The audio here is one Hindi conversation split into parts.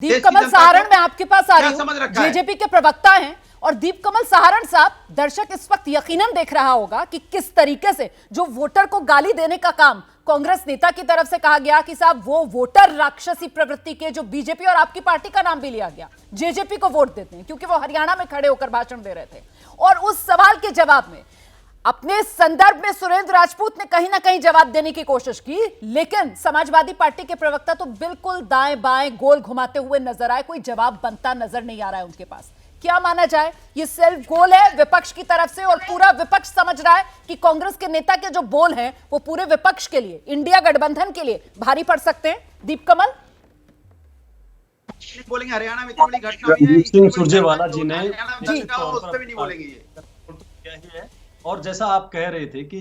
दीप कमल सहारण, मैं आपके पास आ रही हूं। जेजेपी के प्रवक्ता हैं और दीप कमल सहारण साहब, दर्शक इस वक्त यकीनन देख रहा होगा कि किस तरीके से जो वोटर को गाली देने का काम कांग्रेस नेता की तरफ से कहा गया कि साहब वो वोटर राक्षसी प्रवृत्ति के, जो बीजेपी और आपकी पार्टी का नाम भी लिया गया, जेजेपी को वोट देते हैं क्योंकि वो हरियाणा में खड़े होकर भाषण दे रहे थे। और उस सवाल के जवाब में अपने संदर्भ में सुरेंद्र राजपूत ने कहीं ना कहीं जवाब देने की कोशिश की, लेकिन समाजवादी पार्टी के प्रवक्ता तो बिल्कुल दाएं बाएं गोल घुमाते हुए नजर आए। कोई जवाब बनता नजर नहीं आ रहा है उनके पास। क्या माना जाए, ये सेल्फ गोल है विपक्ष की तरफ से और पूरा विपक्ष समझ रहा है कि कांग्रेस के नेता के जो बोल हैं वो पूरे विपक्ष के लिए, इंडिया गठबंधन के लिए भारी पड़ सकते हैं। दीप कमल बोलेंगे हरियाणा में इतनी बड़ी घटना हुई है, सिंह सुरजेवाला जी ने जी उस पे भी नहीं बोलेंगे ये। और जैसा आप कह रहे थे कि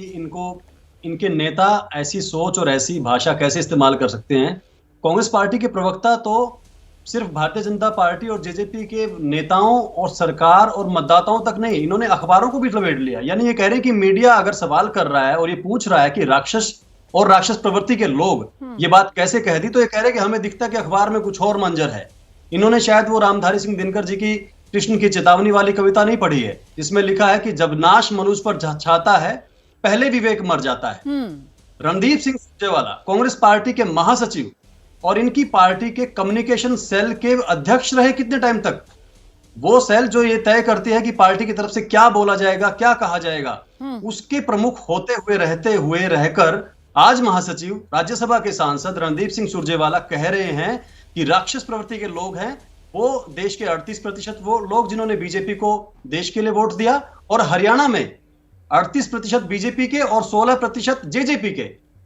इनके नेता ऐसी सोच और ऐसी भाषा कैसे इस्तेमाल कर सकते हैं, कांग्रेस पार्टी के प्रवक्ता तो सिर्फ भारतीय जनता पार्टी और जेजेपी के नेताओं और सरकार और मतदाताओं तक नहीं, इन्होंने अखबारों को भी लपेट लिया। यानी ये कह रहे हैं कि मीडिया अगर सवाल कर रहा है और ये पूछ रहा है कि राक्षस और राक्षस प्रवृत्ति के लोग ये बात कैसे कह दी, तो ये कह रहे हैं कि हमें दिखता है कि अखबार में कुछ और मंजर है। इन्होंने शायद वो रामधारी सिंह दिनकर जी की कृष्ण की चेतावनी वाली कविता नहीं पढ़ी है, जिसमें लिखा है कि जब नाश मनुष्य पर छाता है पहले विवेक मर जाता है। रणदीप सिंह सुरजेवाला कांग्रेस पार्टी के महासचिव और इनकी पार्टी के कम्युनिकेशन सेल के अध्यक्ष रहे कितने टाइम तक। वो सेल जो ये तय करती है कि पार्टी की तरफ से क्या बोला जाएगा, क्या कहा जाएगा, उसके प्रमुख होते हुए रहते हुए रहकर आज महासचिव राज्यसभा के सांसद रणदीप सिंह सुरजेवाला कह रहे हैं कि राक्षस प्रवृत्ति के लोग हैं वो देश के 38% वो लोग जिन्होंने बीजेपी को देश के लिए वोट दिया, और हरियाणा में 38% बीजेपी के और 16% जेजेपी के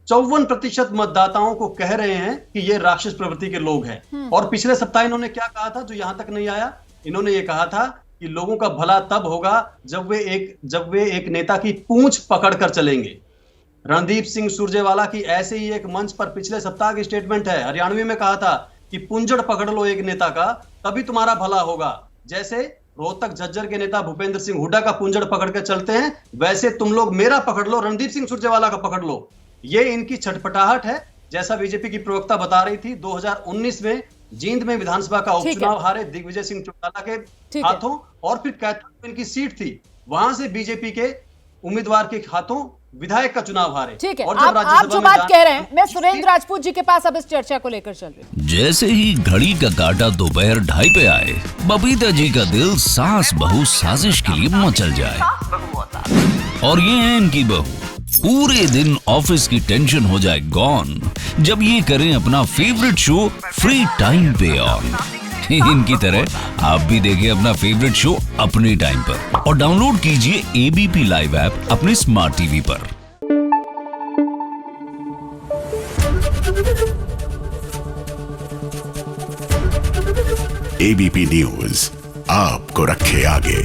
54% मतदाताओं को कह रहे हैं कि ये राक्षस प्रवृत्ति के लोग हैं। और पिछले सप्ताह इन्होंने क्या कहा था जो यहां तक नहीं आया, इन्होंने ये कहा था कि लोगों का भला तब होगा जब वे एक नेता की पूंछ पकड़कर चलेंगे। रणदीप सिंह सुरजेवाला की ऐसे ही एक मंच पर पिछले सप्ताह की स्टेटमेंट है, हरियाणवी में कहा था कि पुंजड़ पकड़ लो एक नेता का तभी तुम्हारा भला होगा। जैसे रोहतक झज्जर के नेता भूपेंद्र सिंह हुड्डा का पुंजड़ पकड़ के चलते हैं, वैसे तुम लोग मेरा पकड़ लो, रणदीप सिंह सुरजेवाला का पकड़ लो। ये इनकी छटपटाहट है। जैसा बीजेपी की प्रवक्ता बता रही थी, 2019 में जींद में विधानसभा का उपचुनाव हारे दिग्विजय सिंह चौटाला के हाथों, और फिर कैथल इनकी सीट थी, वहां से बीजेपी के उम्मीदवार के हाथों विधायक का चुनाव हारे। ठीक है, आप जो बात कह रहे हैं, मैं सुरेंद्र राजपूत जी के पास अब इस चर्चा को लेकर चल रही हूं। जैसे ही घड़ी का काटा दोपहर 2:30 पे आए, बबीता जी का दिल सास बहू साजिश के लिए मचल जाए। और ये है इनकी बहू, पूरे दिन ऑफिस की टेंशन हो जाए गॉन जब ये करें अपना फेवरेट शो फ्री टाइम पे ऑन। इनकी तरह आप भी देखिए अपना फेवरेट शो अपने टाइम पर और डाउनलोड कीजिए एबीपी लाइव ऐप अपने स्मार्ट टीवी पर। एबीपी न्यूज आपको रखे आगे।